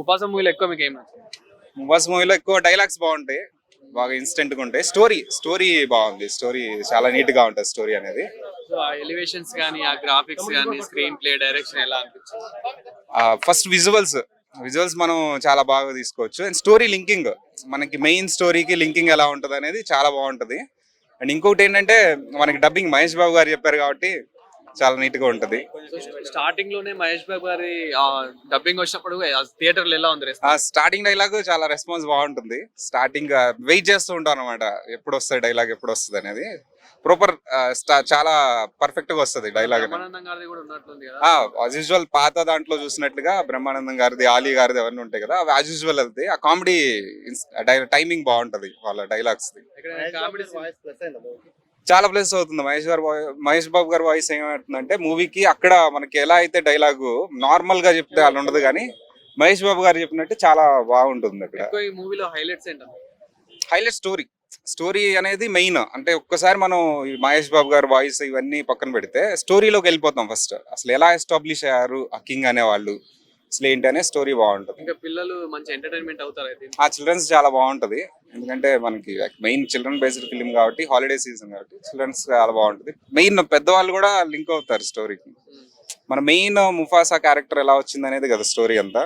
ఉపాసం మూవీలో ఎక్కువ మీకు ఏం నచ్చింది? ముబాస్ మూవీలో ఎక్కువ డైలాగ్స్ బాగుంటాయి, బాగా ఇన్స్టెంట్ గా ఉంటాయి. స్టోరీ బాగుంది. స్టోరీ చాలా నీట్ గా ఉంటుంది స్టోరీ అనేది. సో ఆ ఎలివేషన్స్ కానీ ఆ గ్రాఫిక్స్ కానీ స్క్రీన్ ప్లే డైరెక్షన్ ఎలా అనిపించింది? ఫస్ట్ విజువల్స్ మనం చాలా బాగా తీసుకోవచ్చు. అండ్ స్టోరీ లింకింగ్, మనకి మెయిన్ స్టోరీకి లింకింగ్ ఎలా ఉంటుంది అనేది చాలా బాగుంటుంది. అండ్ ఇంకొకటి ఏంటంటే మనకి డబ్బింగ్ మహేష్ బాబు గారు చెప్పారు కాబట్టి చాలా నీట్ గా ఉంటది. స్టార్టింగ్ లోనే మహేష్ బాబు గారి డబ్బింగ్ వచ్చినప్పుడు థియేటర్లు ఎలా ఉంది? స్టార్టింగ్ డైలాగ్ చాలా రెస్పాన్స్ బాగుంటుంది. స్టార్టింగ్ వెయిట్ చేస్తూ ఉంటాం అనమాట, ఎప్పుడు వస్తుంది డైలాగ్, ఎప్పుడు వస్తుంది అనేది. ప్రాపర్ చాలా పర్ఫెక్ట్ గా వస్తుంది డైలాగ్. బ్రహ్మానందం గారిది కూడా ఉన్నట్లుంది కదా. యాజ్ యూజువల్ పాత దాంట్లో చూసినట్లుగా బ్రహ్మానందం గారిది, ఆలీ గారిది అవన్నీ ఉంటాయి కదా, అవి యాజ్ యూజువల్ వెళ్తాయి. ఆ కామెడీ టైమింగ్ బాగుంటది వాళ్ళ డైలాగ్స్ ది. చాలా ప్లేస్ అవుతుంది. మహేష్ బాబు గారి వాయిస్ ఏమంటుందంటే మూవీకి అక్కడ మనకి ఎలా అయితే డైలాగు నార్మల్ గా చెప్తే అలా ఉండదు, కానీ మహేష్ బాబు గారు చెప్పినట్టు చాలా బాగుంటుంది అక్కడ. మూవీలో హైలైట్స్ ఏంటో? హైలైట్ స్టోరీ అనేది మెయిన్. అంటే ఒక్కసారి మనం మహేష్ బాబు గారి వాయిస్ ఇవన్నీ పక్కన పెడితే స్టోరీలోకి వెళ్ళిపోతాం. ఫస్ట్ అసలు ఎలా ఎస్టాబ్లిష్ అయ్యారు ఆ కింగ్ అనేవాళ్ళు, అసలు ఏంటి అనే స్టోరీ బాగుంటుంది. ఇంకా పిల్లలు మంచి ఎంటర్టైన్మెంట్ అవుతారు అయితే. ఆ చిల్డ్రన్స్ చాలా బాగుంటది, ఎందుకంటే మనకి మెయిన్ చిల్డ్రన్ బేస్డ్ ఫిల్మ్ కాబట్టి, హాలిడే సీజన్ కాబట్టి చిల్డ్రన్స్ చాలా బాగుంటది. మెయిన్ పెద్దవాళ్ళు కూడా లింక్ అవుతారు స్టోరీకి. మన మెయిన్ ముఫాసా క్యారెక్టర్ ఎలా వచ్చింది అనేది కదా స్టోరీ అంతా.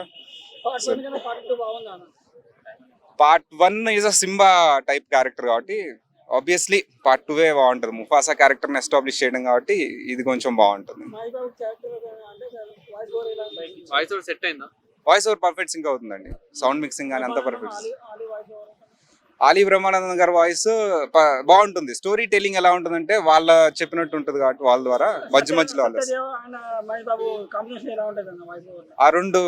Part 1 is a Simba type character కాబట్టి ఆబ్వియస్లీ పార్ట్ 2 బాగుంటది. ముఫాసా క్యారెక్టర్ ని ఎస్టాబ్లిష్ చేయడం కాబట్టి ఇది కొంచెం బాగుంటుంది. వాయిస్ ఓవర్ పర్ఫెక్ట్ సింక్ అవుతుందండి. సౌండ్ మిక్సింగ్ కానీ అంత పర్ఫెక్ట్. ఆలీ బ్రహ్మానందం గారి వాయిస్ బాగుంటుంది. స్టోరీ టెల్లింగ్ ఎలా ఉంటుందంటే వాళ్ళ చెప్పినట్టు ఉంటుంది కాబట్టి వాళ్ళ ద్వారా మధ్యలో ఆ రెండు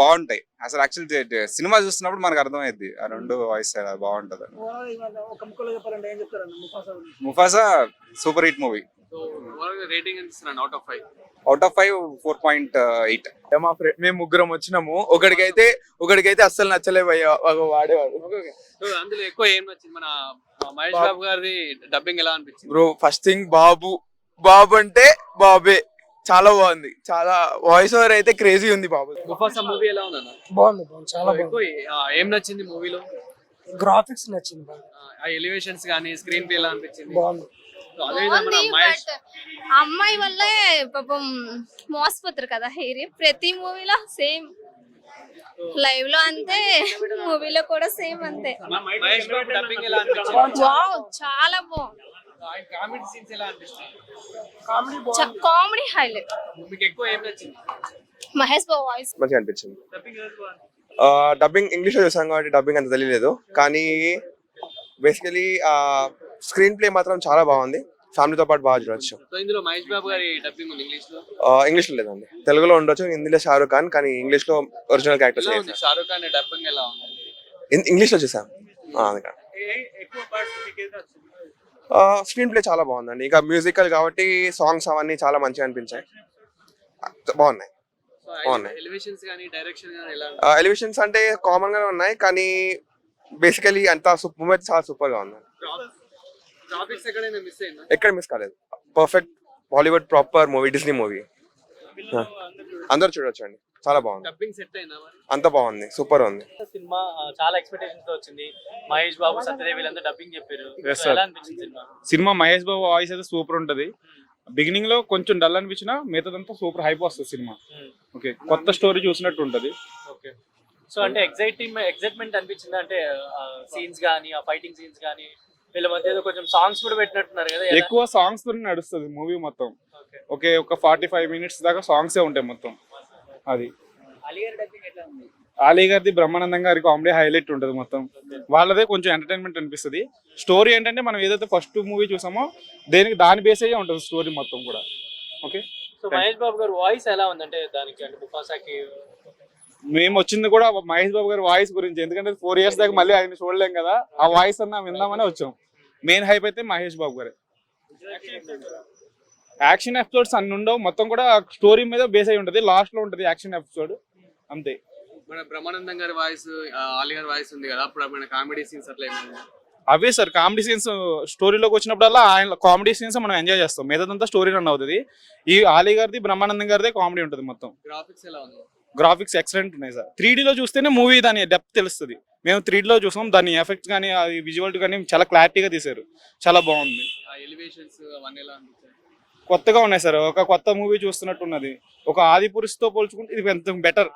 బాగుంటాయి. అసలు యాక్చువల్ సినిమా చూస్తున్నప్పుడు మనకు అర్థమైంది ఆ రెండు వాయిస్ బాగుంటది. Mufasa super hit movie. Out of 5 4.8. మేము ముగ్గురం వచ్చినాము. ఒకడికైతే అస్సలు నచ్చలేదు వాడేవాడు. అందులో ఎక్కువ ఏం నచ్చింది? మన మహేష్ బాబు గారి డబ్బింగ్ ఎలా అనిపించింది? బ్రో ఫస్ట్ థింగ్ బాబు అంటే బాబే చాలా బాగుంది. చాలా వాయిస్ ఓవర్ అయితే క్రేజీ ఉంది బాబు. ముఫాసా మూవీ ఎలా ఉంది అన్న? బాగుంది చాలా బాగుంది. ఏం నచ్చింది మూవీలో? గ్రాఫిక్స్ నచ్చింది బాగా. ఆ ఎలివేషన్స్ గానీ స్క్రీన్ ప్లే ఎలా అనిపించింది? బాగుంది. అమ్మాయి వల్లే పాపం మోసపోతారు కదా హీరో. ప్రతి మూవీలో సేమ్, లైవ్ లో అంతే, మూవీలో కూడా సేమ్ అంతే. మహేష్ బాబు డబ్బింగ్ ఎలా అనిపించింది? వావ్ చాలా బాగుంది. కామెడీ సీన్స్ ఎలా అనిపిస్తాయి? Comedy highlight. మీకు ఎక్కువ ఏం నచ్చింది? మహేష్ బాబు వాయిస్ మంచిగా అనిపించింది. డబ్బింగ్ ఇంగ్లీష్ లో చూసాం కాబట్టి డబ్బింగ్ అంత తెలియలేదు, కానీ బేసికలీ స్క్రీన్ ప్లే మాత్రం చాలా బాగుంది. ఫ్యామిలీతో పాటు బాగా చూడొచ్చు. ఇందులో మహేష్ బాబు గారి డబ్బింగ్ ఉంది ఇంగ్లీష్ లో? ఇంగ్లీష్ లో లేదండి, తెలుగులో ఉండొచ్చు. హిందీలో షారూక్ ఖాన్, కానీ ఇంగ్లీష్ లో original characters. Shahrukh Khan dubbing ఎలా ఉంది? ఇంగ్లీష్ లో చూసాం. స్క్రీన్ ప్లే చాలా బాగుందండి. ఇంకా మ్యూజికల్ కాబట్టి సాంగ్స్ అవన్నీ చాలా మంచిగా అనిపించాయి. బాగున్నాయి. ఎలివేషన్స్ అంటే కామన్ గానే ఉన్నాయి, కానీ బేసికలీ అంతా మూవీ చాలా సూపర్ గా ఉంది. ఎక్కడ మిస్ కాలేదు. Perfect Bollywood proper movie, Disney movie. అందరూ చూడొచ్చు అండి, చాలా బాగుంది. అంత బాగుంది, సూపర్ ఉంది. సినిమా చాలా ఎక్స్పెక్టేషన్స్ తో వచ్చింది. మహేష్ బాబు, సత్యదేవి వీళ్ళంతా డబ్బింగ్ చెప్పారు. ఎలా అనిపించింది సినిమా? మహేష్ బాబు వాయిస్ అయితే సూపర్ ఉంటది. బిగినింగ్ లో కొంచెం డల్ అనిపించినా మిగతాదంతా సూపర్ హైప్ వస్తుంది సినిమా. ఓకే, కొత్త స్టోరీ చూసినట్టు ఉంటది. ఓకే, సో అంటే ఎక్సైట్మెంట్ అనిపించింది అంటే సీన్స్ గానీ, ఆ ఫైటింగ్ సీన్స్ గానీ, వీళ్ళ మధ్య కొంచెం సాంగ్స్ కూడా పెట్టినట్టున్నారు కదా. ఎక్కువ సాంగ్స్ తో నడుస్తుంది మూవీ మొత్తం. ఓకే, ఒక 45 minutes దాకా సాంగ్సే ఉంటాయి మొత్తం. అది ఆలీ గారిది, బ్రహ్మానందం గారి కామెడీ హైలైట్ ఉంటుంది మొత్తం. వాళ్ళదే కొంచెం ఎంటర్టైన్మెంట్ అనిపిస్తుంది. స్టోరీ ఏంటంటే మనం ఏదైతే ఫస్ట్ మూవీ చూసామో దాని బేస్ అయ్యే ఉంటుంది స్టోరీ మొత్తం కూడా. ఓకే, సో మహేష్ బాబు గారి వాయిస్ ఎలా ఉందంటే దానికి, అంటే ముఫాసాకి మేము వచ్చింది కూడా మహేష్ బాబు గారి వాయిస్ గురించి. ఎందుకంటే 4 years దాకా మళ్ళీ ఆయన చూడలేం కదా, ఆ వాయిస్ అన్నా విందామనే వచ్చాం. మెయిన్ హైప్ అయితే మహేష్ బాబు గారే. యాక్షన్ ఎపిసోడ్స్ అన్ని ఉండవు, మొత్తం కూడా స్టోరీ మీద బేస్ అయి ఉంటుంది. లాస్ట్ లో ఉంటుంది యాక్షన్ ఎపిసోడ్, అంతే. మన బ్రహ్మానందం గారి వాయిస్, ఆలీ గారి వాయిస్ ఉంది కదా, అప్పుడు మన కామెడీ సీన్స్ అట్లా ఏమైనా? అవే సార్ కామెడీ సీన్స్. స్టోరీలోకి వచ్చినప్పుడల్లా ఆయన కామెడీ సీన్స్ మనం ఎంజాయ్ చేస్తాం, మిగతాదంతా స్టోరీ రన్ అవుతుంది. ఈ ఆలీ గారిది, బ్రహ్మానందం గారిదే కామెడీ ఉంటుంది మొత్తం. గ్రాఫిక్స్ ఎలా ఉంది? గ్రాఫిక్స్ ఎక్సలెంట్ ఉన్నాయి సార్. 3Dలో చూస్తేనే మూవీ దాని డెప్త్ తెలుస్తుంది. మేము 3Dలో చూసాం, దాని ఎఫెక్ట్స్ కానీ అది విజువల్ కానీ చాలా క్లారిటీగా తీశారు, చాలా బాగుంది. ఎలివేషన్స్ అవన్నీ ఎలా అనిపించాయి? కొత్తగా ఉన్నాయి సార్, ఒక కొత్త మూవీ చూస్తున్నట్టు ఉన్నది. ఒక ఆది పురుషుతో పోల్చుకుంటే ఇది ఎంత better,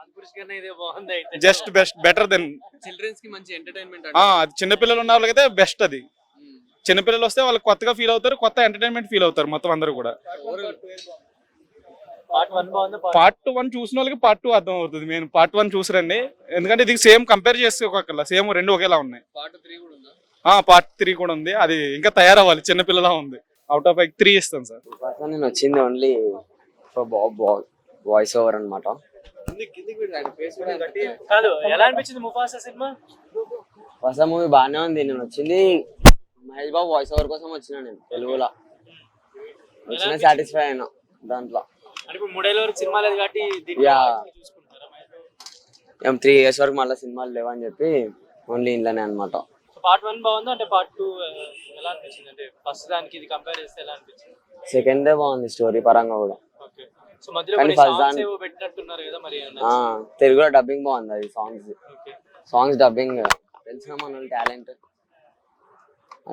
just better then. Childrens కి మంచి ఎంటర్టైన్మెంట్ అది చిన్నపిల్లలు ఉన్న వాళ్ళకైతే బెస్ట్. అది చిన్నపిల్లలు వస్తే వాళ్ళు కొత్తగా ఫీల్ అవుతారు, కొత్త ఎంటర్టైన్మెంట్ ఫీల్ అవుతారు మొత్తం అందరూ కూడా. పార్ట్ 1 చూసిన వాళ్ళకి పార్ట్ 2 అర్థం అవుతుంది. నేను పార్ట్ 1 చూసిరండి, ఎందుకంటే ఇది సేమ్ కంపేర్ చేసుకోకల్లా, సేమ్ రెండు ఒకేలా ఉన్నాయి. పార్ట్ 3 కూడా ఉందా? పార్ట్ 3 కూడా ఉంది, అది ఇంకా తయారవ్వాలి, చిన్నపిల్లలా ఉంది. అవుట్ ఆఫ్ 3 ఇస్తాను సార్. నేను వచ్చింది ఓన్లీ వాయిస్ ఓవర్ అనమాట. కాదు, ఎలా అనిపించింది ముఫాసా సినిమా? ఫస్ట్ మూవీ బాగానే ఉంది. నేను వచ్చింది మహేష్ బాబు వాయిస్ ఓవర్ కోసం వచ్చిన, నేను తెలుగులో వచ్చిన సాటిస్ఫై అయినా దాంట్లో. అంటే ఇప్పుడు 3 ఏళ్ళ వరకు సినిమా లేదు కాబట్టి యా, ఏం 3 years వరకు మళ్ళీ సినిమాలు లేవని చెప్పి ఓన్లీ ఇంట్లోనే అనమాట. పార్ట్ 1 బాగుంది అంటే పార్ట్ 2 ఎలా అనిపించింది? అంటే ఫస్ట్ దానికి ఇది కంపేర్ చేస్తే ఎలా అనిపించింది? సెకండ్ డే బాగుంది స్టోరీ పరంగా కూడా. ఓకే, సో మధ్యలో కానీ కొన్ని first సాంగ్స్ దాని- ఏవో పెట్టినట్టున్నారు కదా మరి. తెలుగులో డబ్బింగ్ బాగుంది, అది సాంగ్స్ ఓకే, సాంగ్స్ డబ్బింగ్ తెలిసిన మన టాలెంట్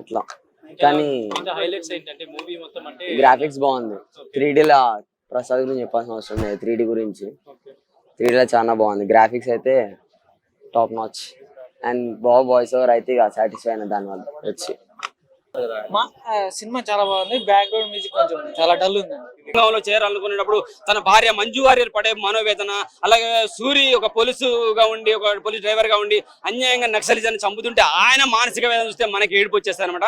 అట్లా. కానీ హైలైట్స్ ఏంటంటే మూవీ మొత్తం అంటే గ్రాఫిక్స్ బాగుంది. 3Dలో ప్రసాద్ గురించి చెప్పాల్సిన అవసరం లేదు, 3D గురించి. ఓకే, 3Dలో చాలా బాగుంది, గ్రాఫిక్స్ అయితే top notch. And Babu voice over అయితే ఇక సాటిస్ఫై అయిన దాని వల్ల వచ్చి. సినిమా చాలా బాగుంది. బ్యాక్గ్రౌండ్ మ్యూజిక్ కొంచెం చాలా డల్ ఉంది. రంగంలో చేరాలనుకునేటప్పుడు తన భార్య మంజు వారియర్ పడే మనోవేదన, అలాగే సూరి ఒక పోలీసుగా ఉండి, ఒక పోలీస్ డ్రైవర్ గా ఉండి అన్యాయంగా నక్సలిజాన్ని చంపుతుంటే ఆయన మానసిక వేదన చూస్తే మనకి ఏడుపు వచ్చేస్తాయి అనమాట.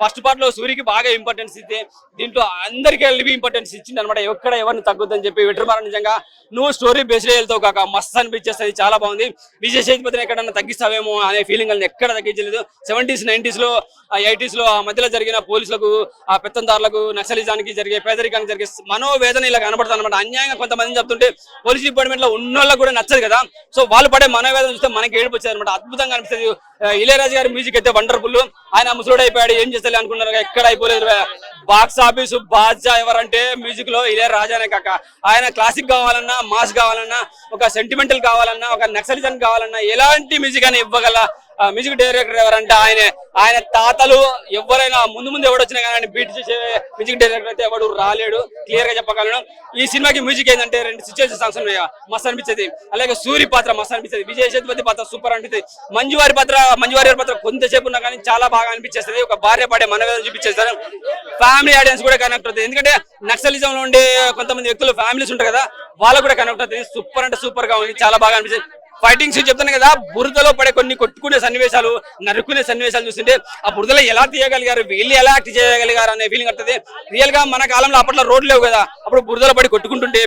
ఫస్ట్ పార్ట్ లో సూరికి బాగా ఇంపార్టెన్స్ ఇస్తే దీంట్లో అందరికీ కలిపి ఇంపార్టెన్స్ ఇచ్చింది అనమాట. ఎక్కడ ఎవరిని తగ్గుద్దని చెప్పి విక్రమార్క నిజంగా నువ్వు స్టోరీ బేస్డ్ వెళ్తావు కాక మస్త్ అనిపించేస్తుంది, చాలా బాగుంది. విజయ్ సేతుపతిని ఎక్కడన్నా తగ్గిస్తావేమో అనే ఫీలింగ్ అని ఎక్కడ తగ్గించలేదు. 70s 90s లో 80s లో ఆ మధ్యలో జరిగిన పోలీసులకు, ఆ పెత్తందారులకు, నక్సలిజానికి జరిగే, పేదరికానికి జరిగే మనోవేదన ఇలా కనబడుతుంది అనమాట. అన్యాయంగా కొంతమంది చెప్తుంటే పోలీస్ డిపార్ట్మెంట్ లో ఉన్నోళ్ళకి కూడా నచ్చదు కదా, సో వాళ్ళు పడే మనోవేదన చూస్తే మనకి ఏడుపు వచ్చేది అనమాట. అద్భుతంగా అనిపిస్తుంది. ఇళయరాజు గారి మ్యూజిక్ అయితే వండర్ఫుల్. ఆయన ముసలుడు అయిపోయాడు, ఏం చేస్తారు అనుకున్నారు, ఎక్కడ అయిపోలేదు. బాక్స్ ఆఫీసు బాద్షా ఎవరంటే మ్యూజిక్ లో ఇళయరాజానే కాక, ఆయన క్లాసిక్ కావాలన్నా, మాస్ కావాలన్నా, ఒక సెంటిమెంటల్ కావాలన్నా, ఒక నక్సలిజం కావాలన్నా ఎలాంటి మ్యూజిక్ అయినా ఇవ్వగల మ్యూజిక్ డైరెక్టర్ ఎవరంటే ఆయన తాతలు ఎవరైనా ముందు ఎవడు వచ్చినా కానీ బీట్ చేసే మ్యూజిక్ డైరెక్టర్ అయితే ఎవడు రాలేడు, క్లియర్ గా చెప్పగలను. ఈ సినిమాకి మ్యూజిక్ ఏంటంటే 2 సిచ్యువేషన్ సాంగ్స్ ఉన్నాయి, మస్త్ అనిపించేది. అలాగే సూరి పాత్ర మస్త్ అనిపించేది, విజయ్ సేతుపతి పాత్ర సూపర్ అనిపిస్తుంది. మంజు వారి పాత్ర కొంతసేపు ఉన్నా కానీ చాలా బాగా అనిపించేస్తుంది. ఒక భార్య పడే మనవేదన చూపించేస్తారు. ఫ్యామిలీ ఆడియన్స్ కూడా కనెక్ట్ అవుతుంది, ఎందుకంటే నక్సలిజం లో ఉండే కొంతమంది వ్యక్తులు ఫ్యామిలీస్ ఉంటారు కదా, వాళ్ళకు కూడా కనెక్ట్ అవుతుంది. సూపర్ అంటే సూపర్ గా ఉంది, చాలా బాగా అనిపించింది. ఫైటింగ్ సీన్ చెప్తాను కదా, బురదలో పడే కొన్ని కొట్టుకునే సన్నివేశాలు, నరుకునే సన్నివేశాలు చూస్తుంటే ఆ బురదలో ఎలా తీయగలిగారు, వీళ్ళు ఎలా యాక్ట్ చేయగలిగారు అనే ఫీలింగ్ వస్తుంది. రియల్ గా మన కాలంలో అప్పట్లో రోడ్లు లేవు కదా, అప్పుడు బురదలో పడి కొట్టుకుంటుంటే